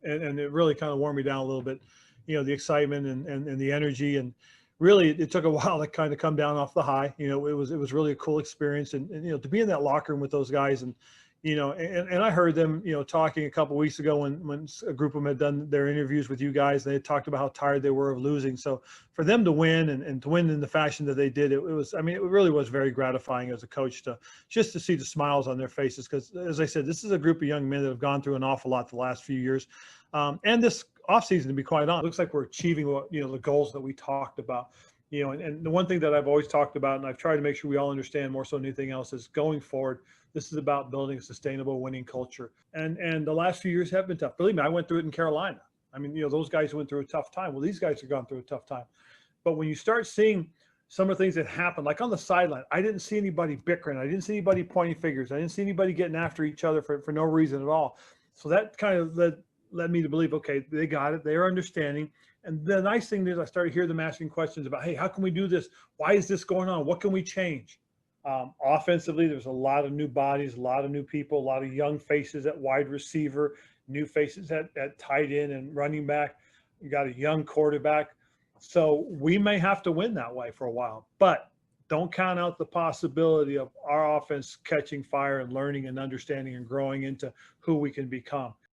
and it really kind of warmed me down a little bit, the excitement and the energy. And really it took a while to kind of come down off the high. It was really a cool experience. And to be in that locker room with those guys, and and I heard them, talking a couple of weeks ago when a group of them had done their interviews with you guys. They had talked about how tired they were of losing. So for them to win and to win in the fashion that they did, it was, I mean, it really was very gratifying as a coach to just to see the smiles on their faces. Because as I said, this is a group of young men that have gone through an awful lot the last few years. And this offseason, to be quite honest, looks like we're achieving what, the goals that we talked about. And the one thing that I've always talked about, and I've tried to make sure we all understand more so than anything else, is going forward, this is about building a sustainable winning culture. And the last few years have been tough. Believe me, I went through it in Carolina. I mean, those guys went through a tough time. Well, these guys have gone through a tough time. But when you start seeing some of the things that happen, like on the sideline, I didn't see anybody bickering. I didn't see anybody pointing fingers. I didn't see anybody getting after each other for no reason at all. So that kind of led me to believe, okay, they got it. They're understanding. And the nice thing is I started hearing them asking questions about, hey, how can we do this? Why is this going on? What can we change? Offensively, there's a lot of new bodies, a lot of new people, a lot of young faces at wide receiver, new faces at tight end and running back. You got a young quarterback. So we may have to win that way for a while, but don't count out the possibility of our offense catching fire and learning and understanding and growing into who we can become.